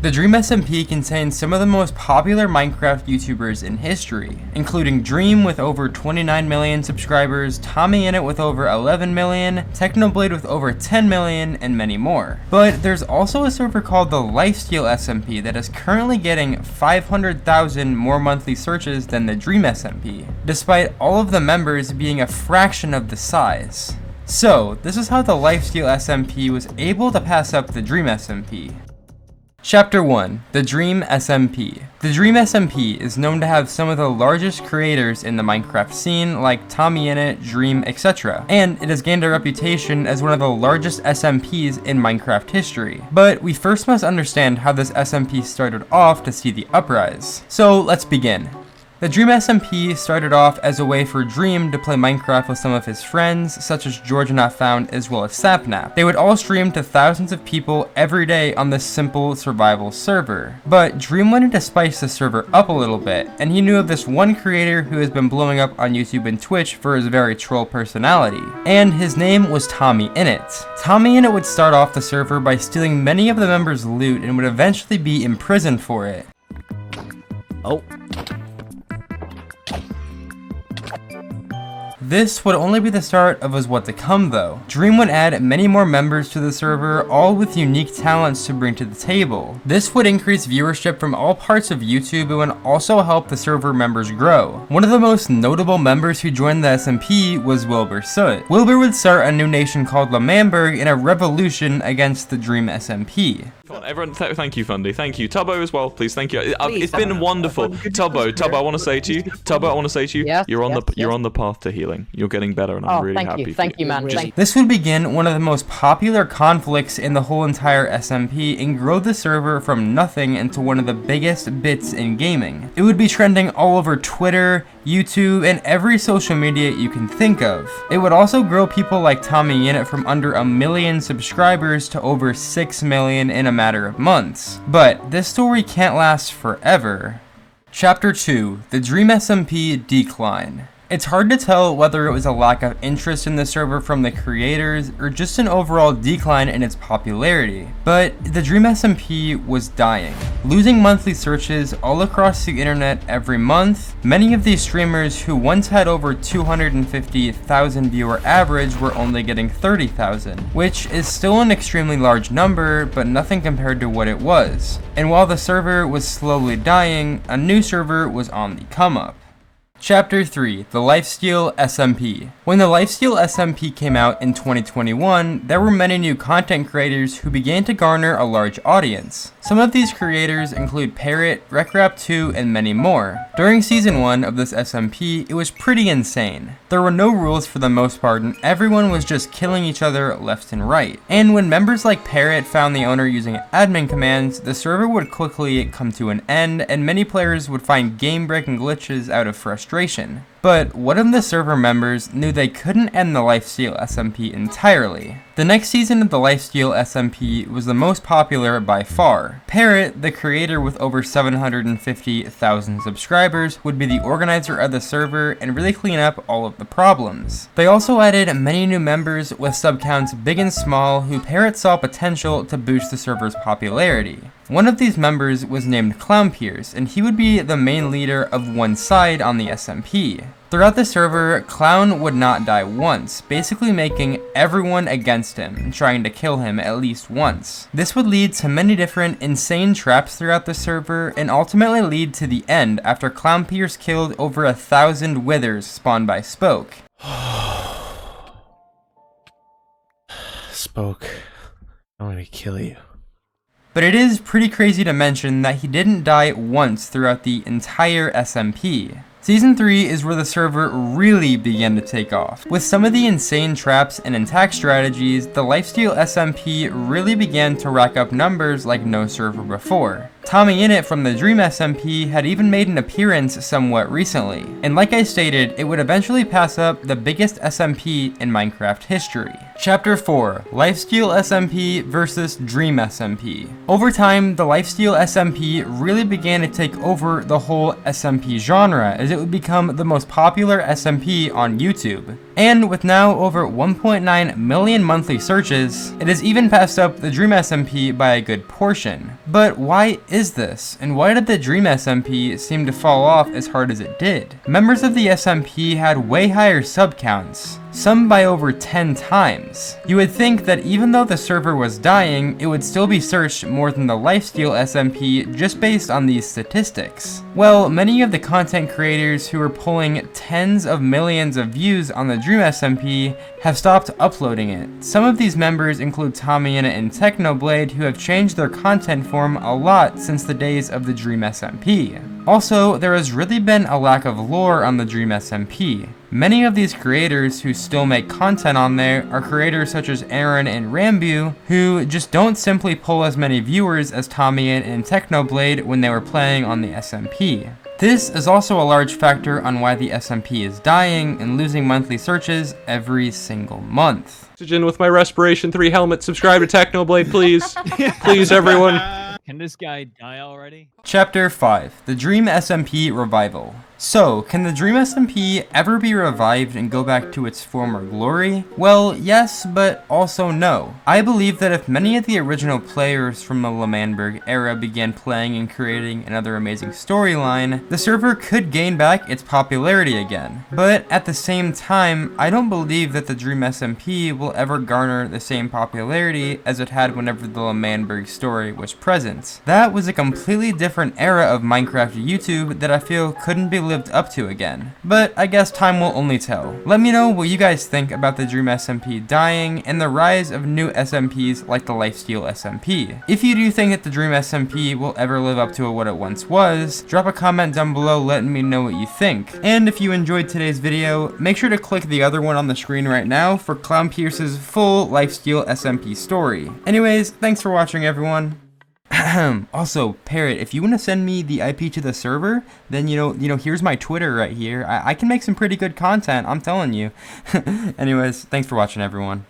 The Dream SMP contains some of the most popular Minecraft YouTubers in history, including Dream with over 29 million subscribers, TommyInnit with over 11 million, Technoblade with over 10 million, and many more. But there's also a server called the Lifesteal SMP that is currently getting 500,000 more monthly searches than the Dream SMP, despite all of the members being a fraction of the size. So, this is how the Lifesteal SMP was able to pass up the Dream SMP. Chapter 1. The Dream SMP. The Dream SMP is known to have some of the largest creators in the Minecraft scene like TommyInnit, Dream, etc. And it has gained a reputation as one of the largest SMPs in Minecraft history. But we first must understand how this SMP started off to see the uprise. So let's begin. The Dream SMP started off as a way for Dream to play Minecraft with some of his friends, such as GeorgeNotFound as well as Sapnap. They would all stream to thousands of people every day on this simple survival server. But Dream wanted to spice the server up a little bit, and he knew of this one creator who has been blowing up on YouTube and Twitch for his very troll personality. And his name was TommyInnit. TommyInnit would start off the server by stealing many of the members' loot and would eventually be imprisoned for it. Oh. This would only be the start of what to come though. Dream would add many more members to the server, all with unique talents to bring to the table. This would increase viewership from all parts of YouTube and would also help the server members grow. One of the most notable members who joined the SMP was Wilbur Soot. Wilbur would start a new nation called Lamamberg in a revolution against the Dream SMP. Come on, everyone, thank you, Fundy. Thank you. Tubbo as well, please. Thank you. It's been wonderful. Tubbo, I want to say to you, yes, you're on the path to healing. You're getting better, and I'm really happy. Thank you, man. This would begin one of the most popular conflicts in the whole entire SMP and grow the server from nothing into one of the biggest bits in gaming. It would be trending all over Twitter, YouTube, and every social media you can think of. It would also grow people like TommyInnit from under 1 million subscribers to over 6 million in a matter of months. But this story can't last forever. Chapter 2. The Dream SMP Decline. It's hard to tell whether it was a lack of interest in the server from the creators or just an overall decline in its popularity, but the Dream SMP was dying, losing monthly searches all across the internet every month. Many of these streamers who once had over 250,000 viewer average were only getting 30,000, which is still an extremely large number, but nothing compared to what it was. And while the server was slowly dying, a new server was on the come up. Chapter 3. The Lifesteal SMP. When the Lifesteal SMP came out in 2021, there were many new content creators who began to garner a large audience. Some of these creators include Parrot, RecRap2, and many more. During Season 1 of this SMP, it was pretty insane. There were no rules for the most part, and everyone was just killing each other left and right. And when members like Parrot found the owner using admin commands, the server would quickly come to an end, and many players would find game-breaking glitches out of frustration. But one of the server members knew they couldn't end the Lifesteal SMP entirely. The next season of the Lifesteal SMP was the most popular by far. Parrot, the creator with over 750,000 subscribers, would be the organizer of the server and really clean up all of the problems. They also added many new members with sub counts big and small who Parrot saw potential to boost the server's popularity. One of these members was named Clownpierce, and he would be the main leader of one side on the SMP. Throughout the server, Clown would not die once, basically making everyone against him and trying to kill him at least once. This would lead to many different insane traps throughout the server and ultimately lead to the end after Clownpierce killed over 1,000 withers spawned by Spoke. Spoke, I'm gonna kill you. But it is pretty crazy to mention that he didn't die once throughout the entire SMP. Season 3 is where the server really began to take off. With some of the insane traps and attack strategies, the Lifesteal SMP really began to rack up numbers like no server before. TommyInnit from the Dream SMP had even made an appearance somewhat recently, and like I stated, it would eventually pass up the biggest SMP in Minecraft history. Chapter 4. Lifesteal SMP vs Dream SMP. Over time, the Lifesteal SMP really began to take over the whole SMP genre, as it would become the most popular SMP on YouTube. And with now over 1.9 million monthly searches, it has even passed up the Dream SMP by a good portion. But why is this? And why did the Dream SMP seem to fall off as hard as it did? Members of the SMP had way higher sub counts, some by over 10 times. You would think that even though the server was dying, it would still be searched more than the Lifesteal SMP just based on these statistics. Well, many of the content creators who were pulling tens of millions of views on the Dream SMP have stopped uploading it. Some of these members include Tommyin and Technoblade, who have changed their content form a lot since the days of the Dream SMP. Also, there has really been a lack of lore on the Dream SMP. Many of these creators who still make content on there are creators such as Aaron and Rambu, who just don't simply pull as many viewers as Tommyin and Technoblade when they were playing on the SMP. This is also a large factor on why the SMP is dying and losing monthly searches every single month. Oxygen with my Respiration 3 helmet. Subscribe to Technoblade, please. Please, everyone. Can this guy die already? Chapter 5. The Dream SMP Revival. So, can the Dream SMP ever be revived and go back to its former glory? Well, yes, but also no. I believe that if many of the original players from the L'Manberg era began playing and creating another amazing storyline, the server could gain back its popularity again. But at the same time, I don't believe that the Dream SMP will ever garner the same popularity as it had whenever the L'Manberg story was present. That was a completely different era of Minecraft YouTube that I feel couldn't be lived up to again. But I guess time will only tell. Let me know what you guys think about the Dream SMP dying and the rise of new SMPs like the Lifesteal SMP. If you do think that the Dream SMP will ever live up to what it once was, drop a comment down below letting me know what you think. And if you enjoyed today's video, make sure to click the other one on the screen right now for Clownpierce's full Lifesteal SMP story. Anyways, thanks for watching, everyone. Also, Parrot, if you want to send me the IP to the server, then you know, here's my Twitter right here. I can make some pretty good content, I'm telling you. Anyways, thanks for watching, everyone.